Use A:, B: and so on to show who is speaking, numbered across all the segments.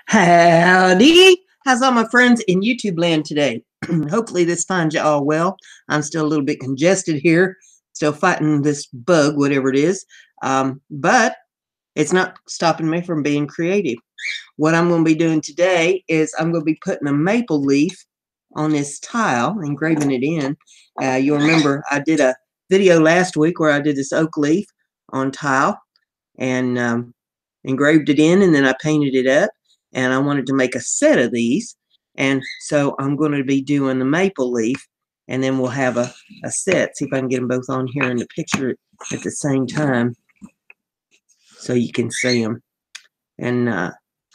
A: Howdy! How's all my friends in YouTube land today? Hopefully this finds you all well. I'm still a little bit congested here, still fighting this bug, whatever it is. But it's not stopping me from being creative. What I'm going to be doing today is I'm going to be putting a maple leaf on this tile, engraving it in. You'll remember I did a video last week where I did this oak leaf on tile and engraved it in, and then I painted it up, and I wanted to make a set of these, and so I'm going to be doing the maple leaf, and then we'll have a set. See if I can get them both on here in the picture at the same time so you can see them. And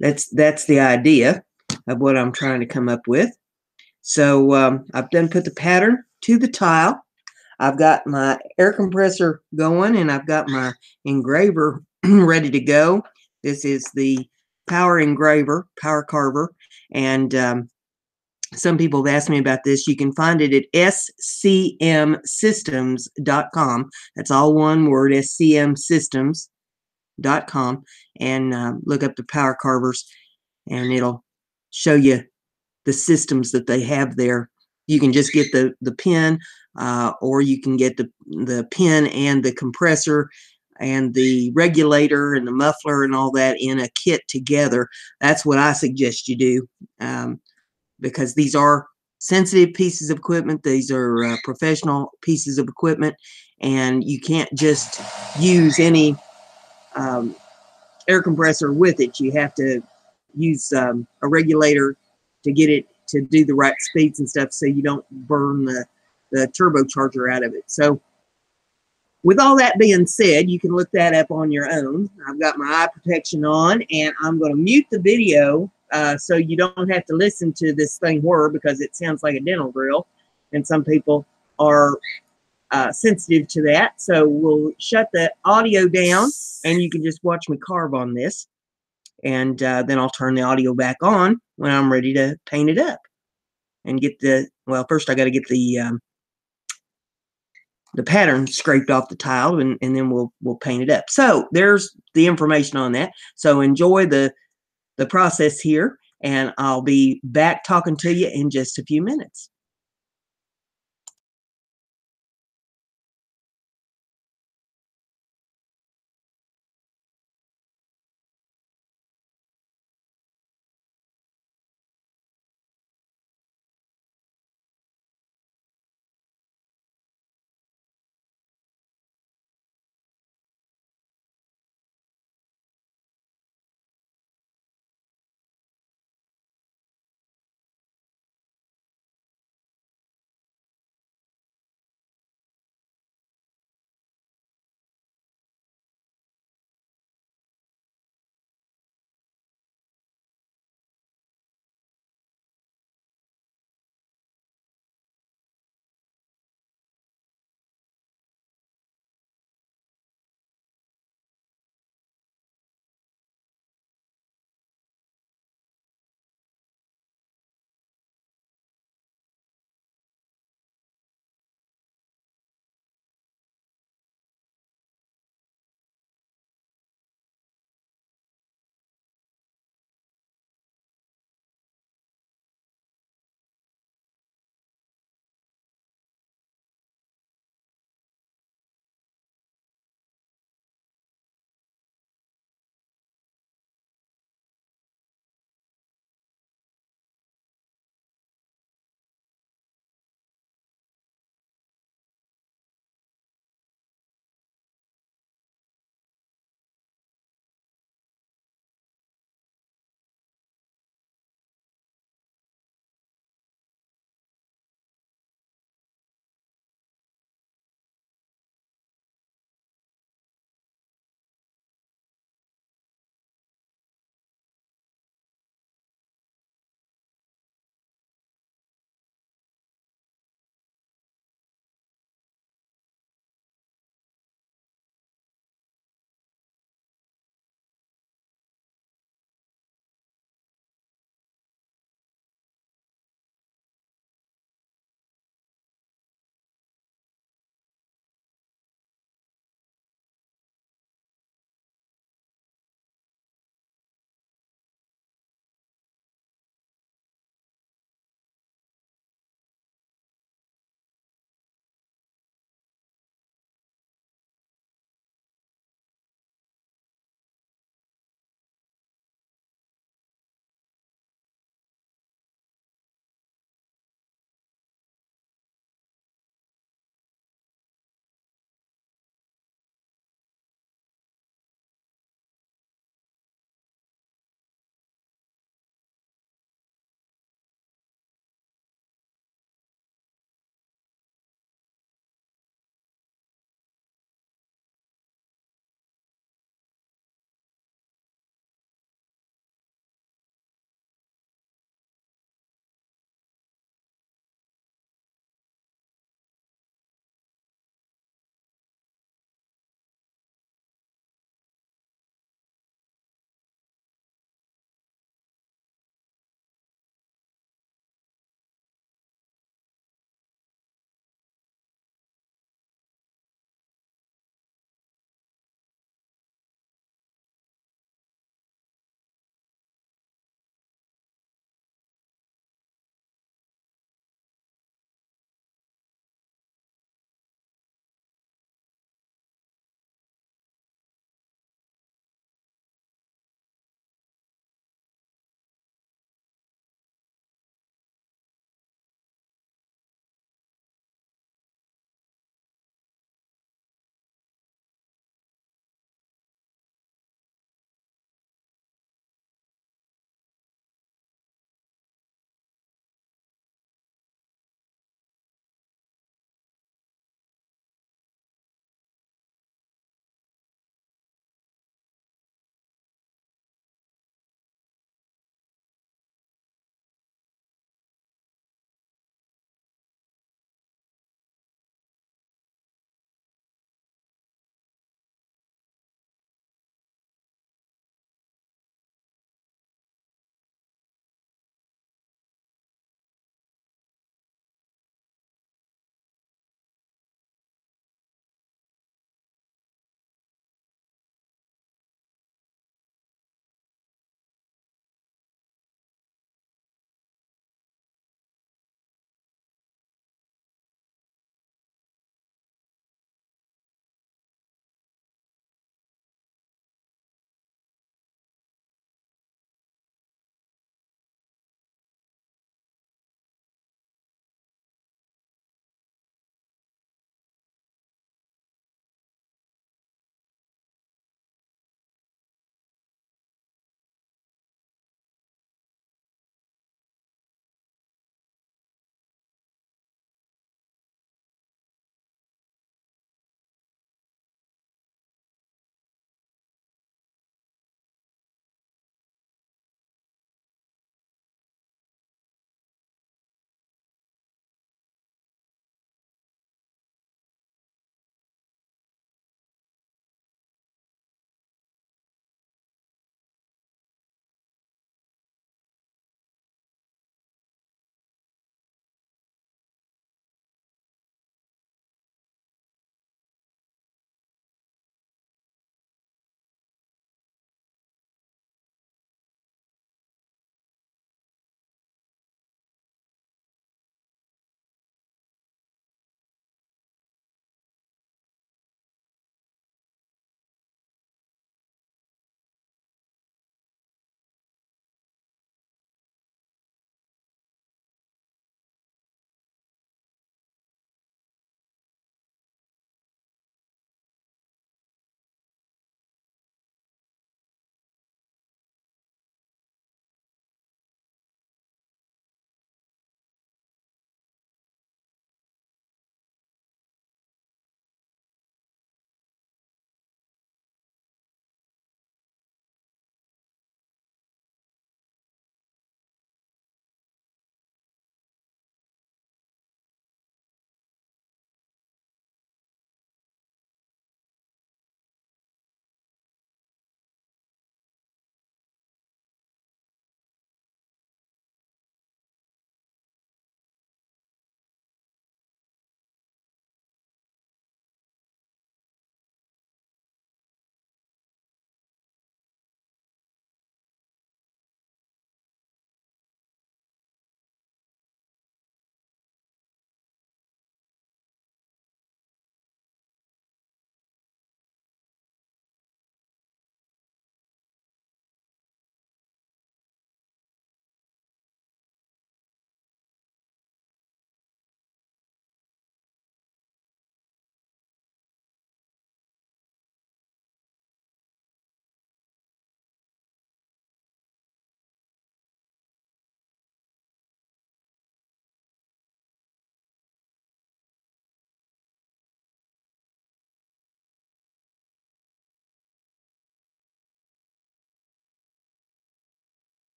A: that's the idea of what I'm trying to come up with. So I've done put the pattern to the tile. I've got my air compressor going, and I've got my engraver ready to go. This is the power engraver, power carver, and some people have asked me about this. You can find it at scmsystems.com. That's all one word, scmsystems.com, and look up the power carvers, and it'll show you the systems that they have there. You can just get the pin, or you can get the pin and the compressor and the regulator and the muffler and all that in a kit together. That's what I suggest you do, because these are sensitive pieces of equipment. These are professional pieces of equipment, and you can't just use any air compressor with it. You have to use a regulator to get it to do the right speeds and stuff, so you don't burn the turbocharger out of it. So with all that being said, you can look that up on your own. I've got my eye protection on, and I'm going to mute the video so you don't have to listen to this thing whir, because it sounds like a dental drill, and some people are sensitive to that. So we'll shut the audio down, and you can just watch me carve on this. And then I'll turn the audio back on when I'm ready to paint it up and get well, first I got to get the pattern scraped off the tile, and then we'll paint it up. So there's the information on that. So enjoy the process here, and I'll be back talking to you in just a few minutes.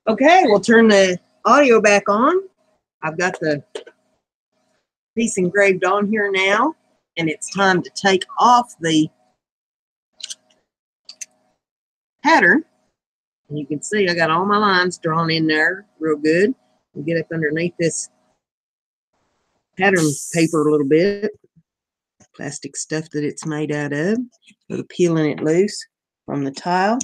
A: Okay, we'll turn the audio back on. I've got the piece engraved on here now, and it's time to take off the pattern. And you can see I got all my lines drawn in there real good. We'll get up underneath this pattern paper a little bit. Plastic stuff that it's made out of. We're peeling it loose from the tile.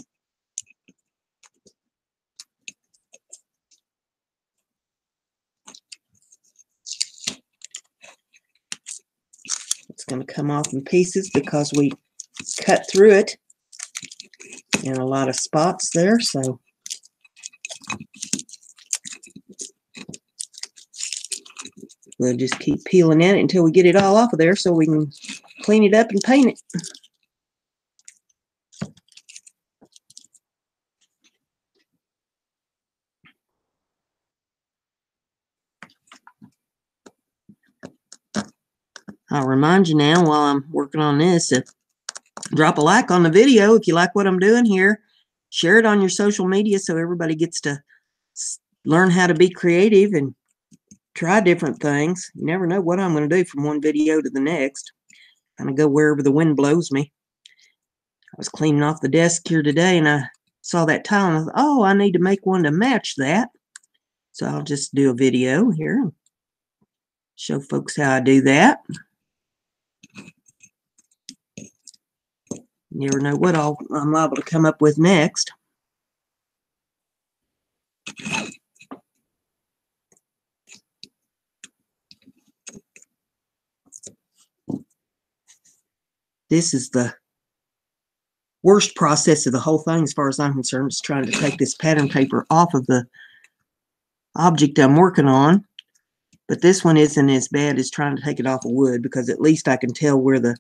A: It's going to come off in pieces because we cut through it in a lot of spots there, so we'll just keep peeling at it until we get it all off of there so we can clean it up and paint it. I'll remind you now while I'm working on this to drop a like on the video if you like what I'm doing here. Share it on your social media so everybody gets to learn how to be creative and try different things. You never know what I'm going to do from one video to the next. I'm going to go wherever the wind blows me. I was cleaning off the desk here today and I saw that tile and I thought, oh, I need to make one to match that. So I'll just do a video here and show folks how I do that. You never know what I'm liable to come up with next. This is the worst process of the whole thing as far as I'm concerned. Is trying to take this pattern paper off of the object I'm working on. But this one isn't as bad as trying to take it off of wood because at least I can tell where the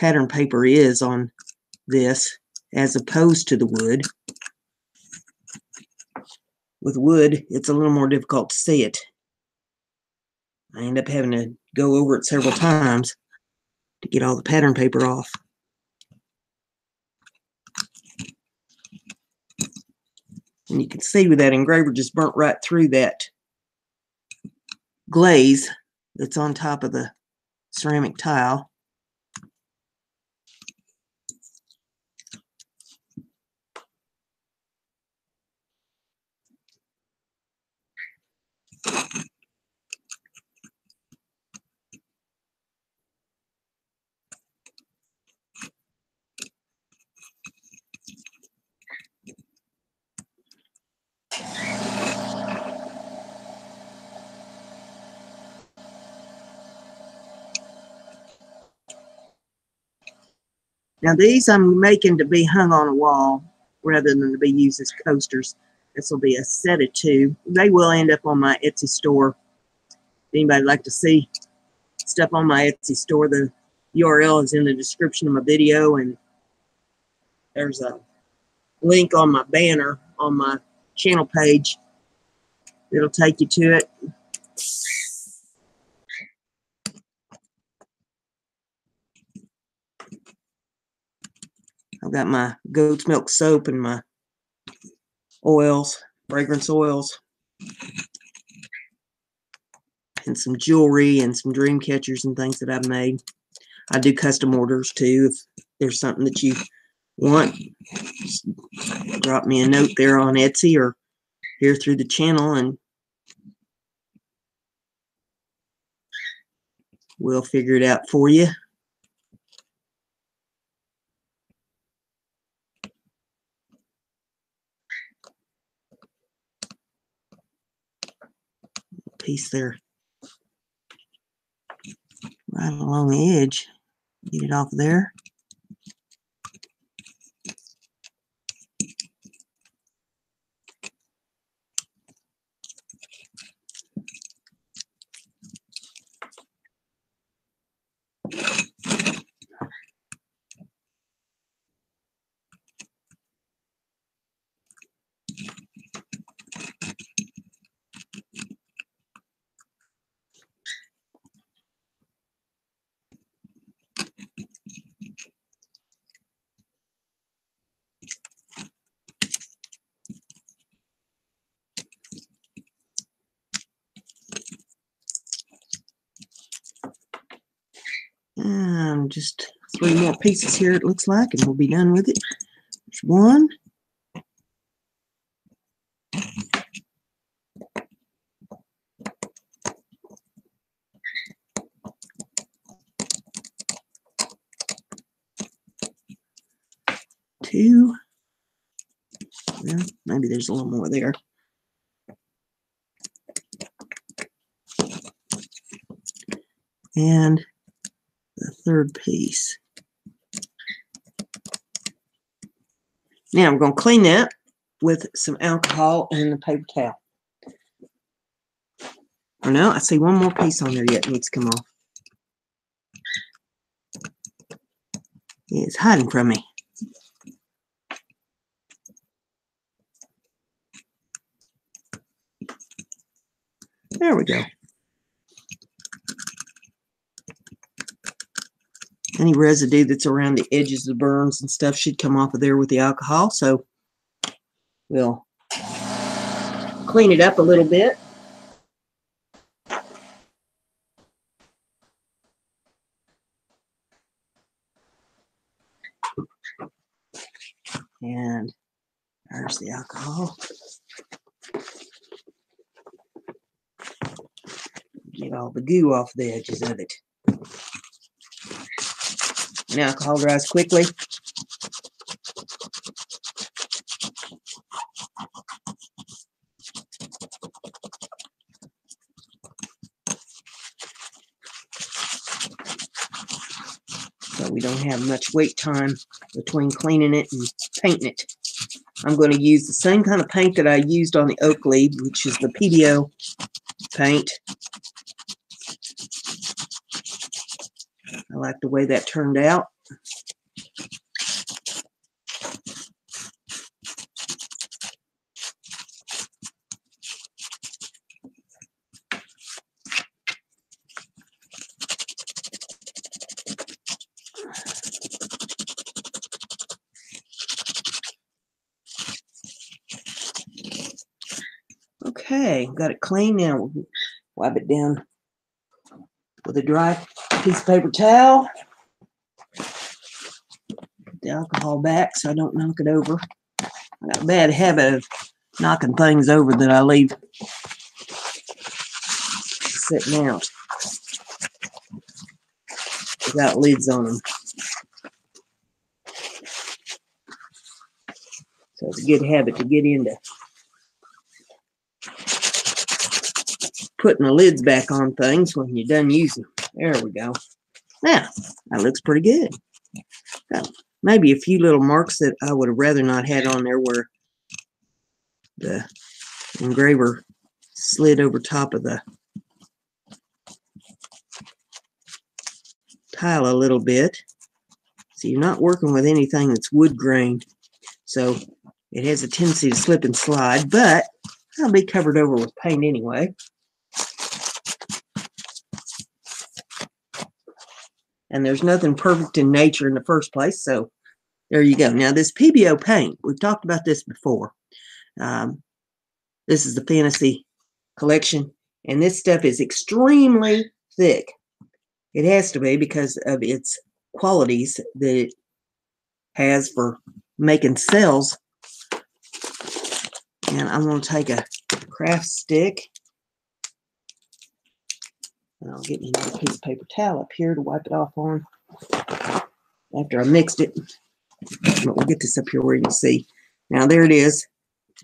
A: pattern paper is on this as opposed to the wood. With wood, it's a little more difficult to see it. I end up having to go over it several times to get all the pattern paper off. And you can see with that engraver just burnt right through that glaze that's on top of the ceramic tile. Now these I'm making to be hung on a wall rather than to be used as coasters. This will be a set of two. They will end up on my Etsy store. If anybody would like to see stuff on my Etsy store, the URL is in the description of my video, and there's a link on my banner on my channel page. It'll take you to it. I've got my goat's milk soap and my oils, fragrance oils, and some jewelry and some dream catchers and things that I've made. I do custom orders too. If there's something that you want, just drop me a note there on Etsy or here through the channel and we'll figure it out for you. Piece there right along the edge. Get it off there. And just 3 more pieces here, it looks like, and we'll be done with it. There's 1. 2. Well, maybe there's a little more there. And the 3rd piece. Now we're going to clean that with some alcohol and a paper towel. Oh no, I see 1 more piece on there yet needs to come off. It's hiding from me. There we go. Any residue that's around the edges of the burns and stuff should come off of there with the alcohol. So we'll clean it up a little bit. And there's the alcohol. Get all the goo off the edges of it. And alcohol dries quickly. So we don't have much wait time between cleaning it and painting it. I'm going to use the same kind of paint that I used on the oak leaf, which is the PBO paint. I like the way that turned out. Okay, got it clean now. We'll wipe it down with a dry piece of paper towel. Put the alcohol back so I don't knock it over. I got a bad habit of knocking things over that I leave sitting out without lids on them. So it's a good habit to get into. Putting the lids back on things when you're done using them. There we go. Now, that looks pretty good. Maybe a few little marks that I would have rather not had on there where the engraver slid over top of the tile a little bit. So you're not working with anything that's wood grain. So it has a tendency to slip and slide, but I'll be covered over with paint anyway. And there's nothing perfect in nature in the first place, so there you go. Now this PBO paint, we've talked about this before. This is the Fantasy collection, and this stuff is extremely thick. It has to be because of its qualities that it has for making cells. And I'm going to take a craft stick. And I'll get me another piece of paper towel up here to wipe it off on after I mixed it. But we'll get this up here where you can see. Now there it is.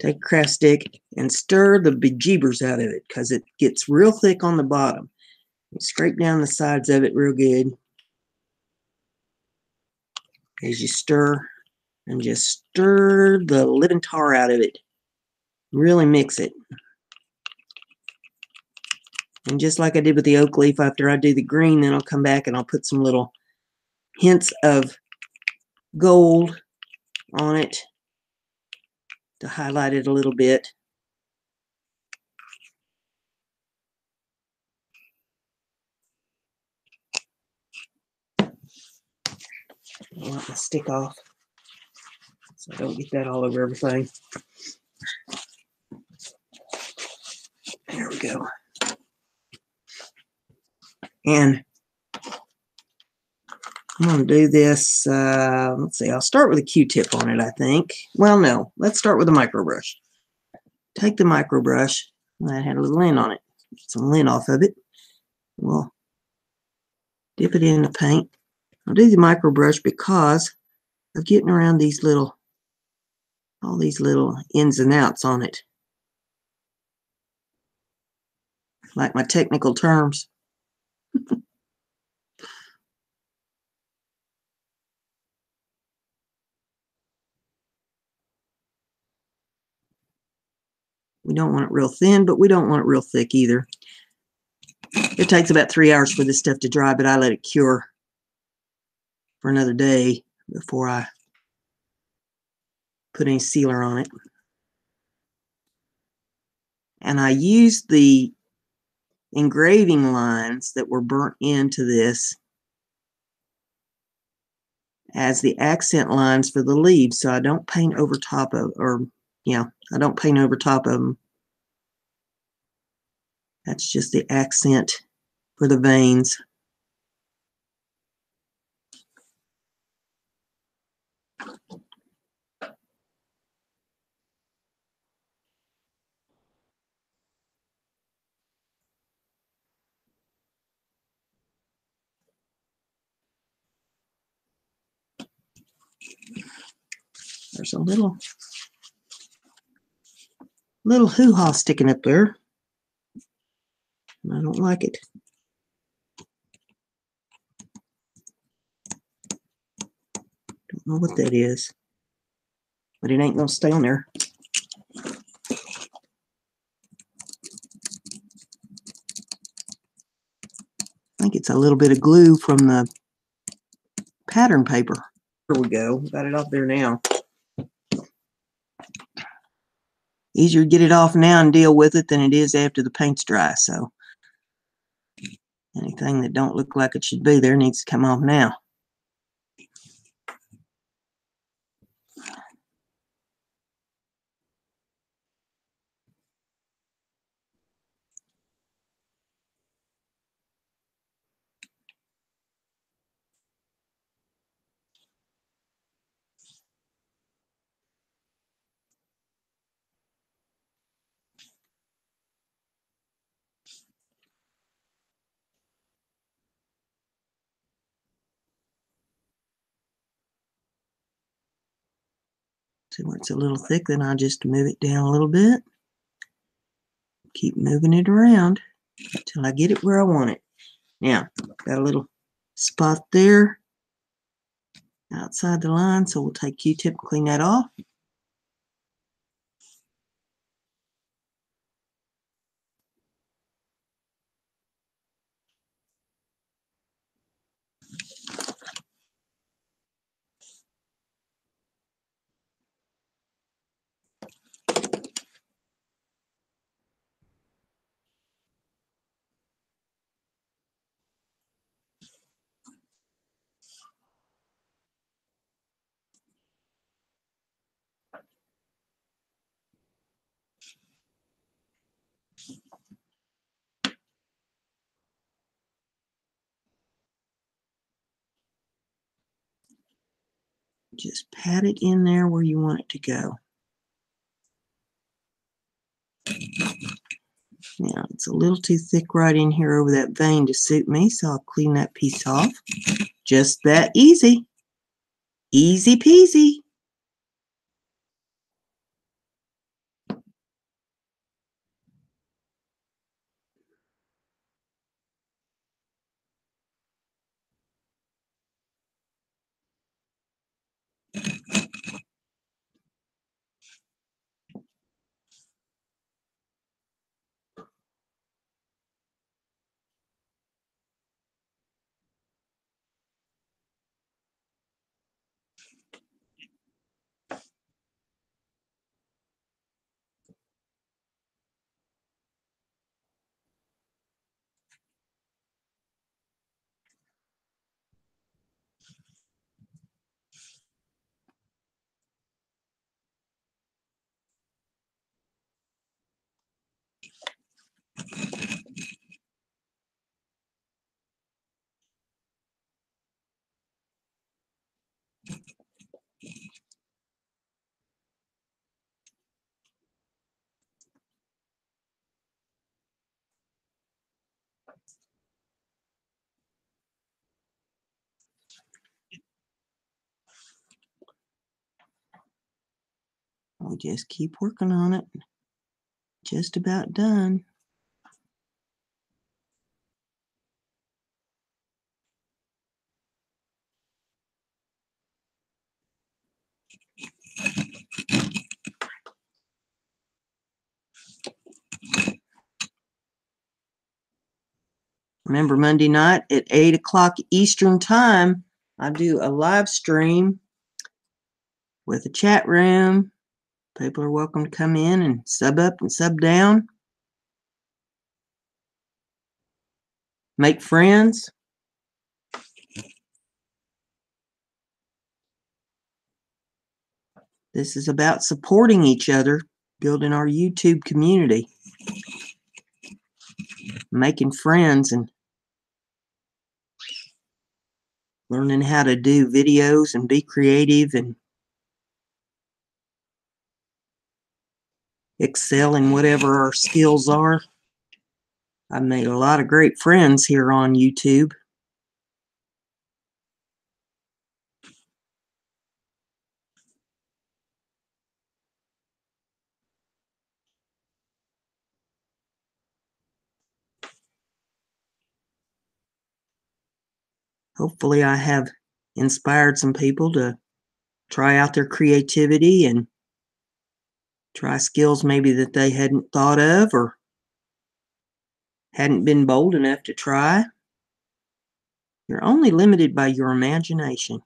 A: Take a craft stick and stir the bejeebers out of it because it gets real thick on the bottom. You scrape down the sides of it real good as you stir, and just stir the living tar out of it. Really mix it. And just like I did with the oak leaf, after I do the green, then I'll come back and I'll put some little hints of gold on it to highlight it a little bit. I want my stick off so I don't get that all over everything. There we go. And I'm going to do this, let's see, I'll start with a Q-tip on it, I think. Well, no, let's start with a micro brush. Take the micro brush, that had a little lint on it. Get some lint off of it. We'll dip it in the paint. I'll do the micro brush because of getting around these little, all these little ins and outs on it. Like my technical terms. We don't want it real thin, but we don't want it real thick either. It takes about 3 hours for this stuff to dry, but I let it cure for another day before I put any sealer on it. And I used the engraving lines that were burnt into this as the accent lines for the leaves, so I don't paint over top of, I don't paint over top of them. That's just the accent for the veins. There's a little hoo-ha sticking up there. I don't like it. Don't know what that is, but it ain't gonna stay on there. I think it's a little bit of glue from the pattern paper. Here we go. Got it off there now. Easier to get it off now and deal with it than it is after the paint's dry. So anything that don't look like it should be there needs to come off now. See where it's a little thick, then I'll just move it down a little bit. Keep moving it around until I get it where I want it. Now, got a little spot there outside the line, so we'll take Q-tip and clean that off. Just pat it in there where you want it to go. Now, it's a little too thick right in here over that vein to suit me, so I'll clean that piece off. Just that easy. Easy peasy. We just keep working on it. Just about done. Remember, Monday night at 8 o'clock Eastern Time, I do a live stream with a chat room. People are welcome to come in and sub up and sub down. Make friends. This is about supporting each other, building our YouTube community, making friends, and learning how to do videos and be creative and excel in whatever our skills are. I've made a lot of great friends here on YouTube. Hopefully I have inspired some people to try out their creativity and try skills maybe that they hadn't thought of or hadn't been bold enough to try. You're only limited by your imagination.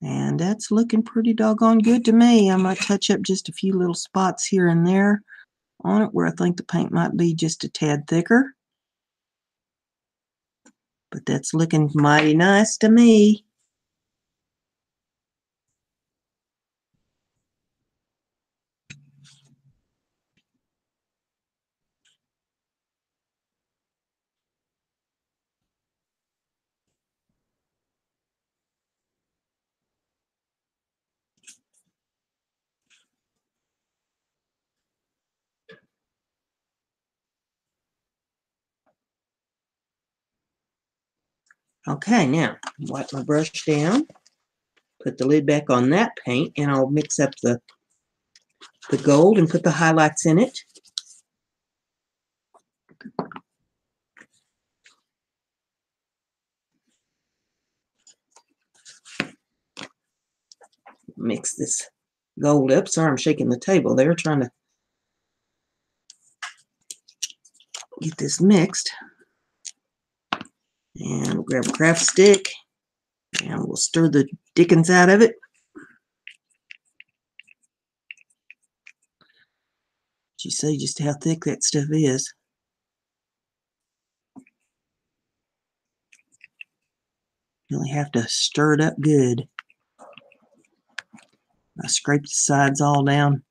A: And that's looking pretty doggone good to me. I might touch up just a few little spots here and there on it where I think the paint might be just a tad thicker. But that's looking mighty nice to me. Okay, now wipe my brush down, put the lid back on that paint, and I'll mix up the gold and put the highlights in it. Mix this gold up. Sorry, I'm shaking the table there trying to get this mixed. And we'll grab a craft stick and we'll stir the dickens out of it. You see just how thick that stuff is. You really have to stir it up good. I scrape the sides all down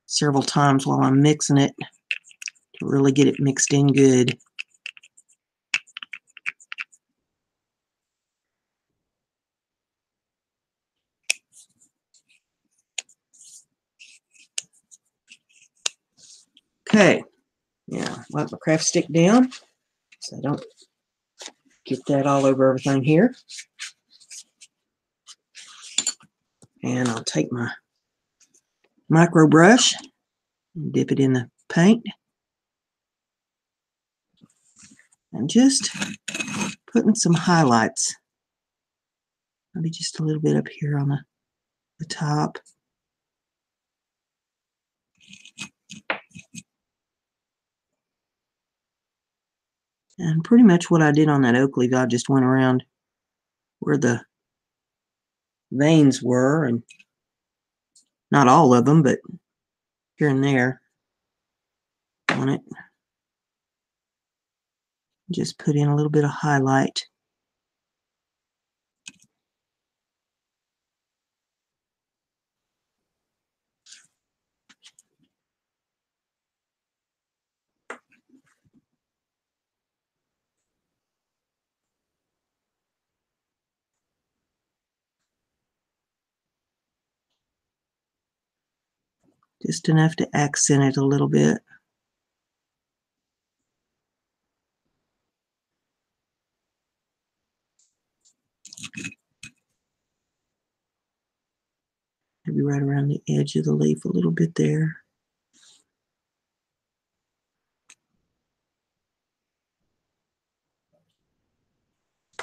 A: several times while I'm mixing it to really get it mixed in good. Okay, now wipe my craft stick down so I don't get that all over everything here. And I'll take my micro brush and dip it in the paint and just putting some highlights, maybe just a little bit up here on the top. And pretty much what I did on that oak leaf, I just went around where the veins were, and not all of them, but here and there on it. Just put in a little bit of highlight. Just enough to accent it a little bit. Maybe right around the edge of the leaf a little bit there.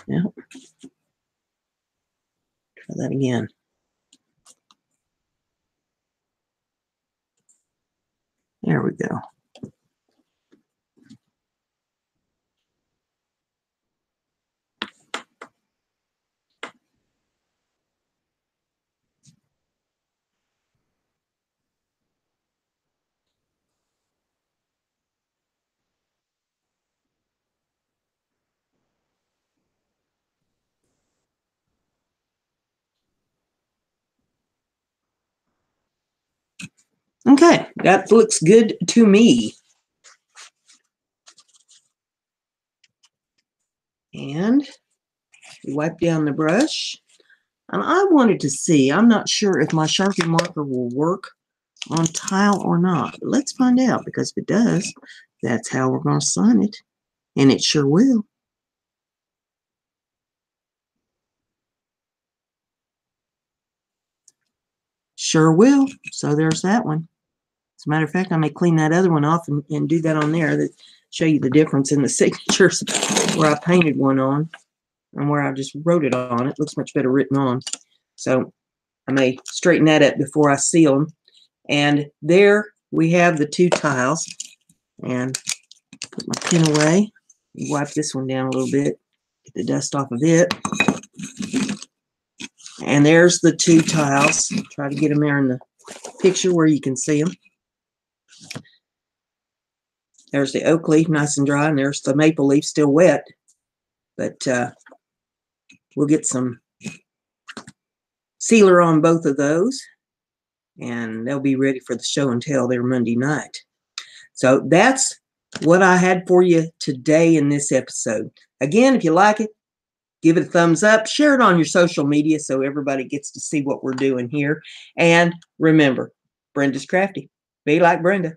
A: Yep. Try that again. There we go. Okay, that looks good to me. And wipe down the brush. And I wanted to see, I'm not sure if my Sharpie marker will work on tile or not. But let's find out, because if it does, that's how we're going to sign it. And it sure will. Sure will. So there's that one. As a matter of fact, I may clean that other one off and do that on there to show you the difference in the signatures where I painted one on and where I just wrote it on. It looks much better written on. So I may straighten that up before I seal them. And there we have the two tiles. And put my pen away. Wipe this one down a little bit. Get the dust off of it. And there's the two tiles. Try to get them there in the picture where you can see them. There's the oak leaf, nice and dry, and there's the maple leaf, still wet. But we'll get some sealer on both of those, and they'll be ready for the show and tell there Monday night. So that's what I had for you today in this episode. Again, if you like it, give it a thumbs up. Share it on your social media so everybody gets to see what we're doing here. And remember, Brenda's crafty. Be like Brenda.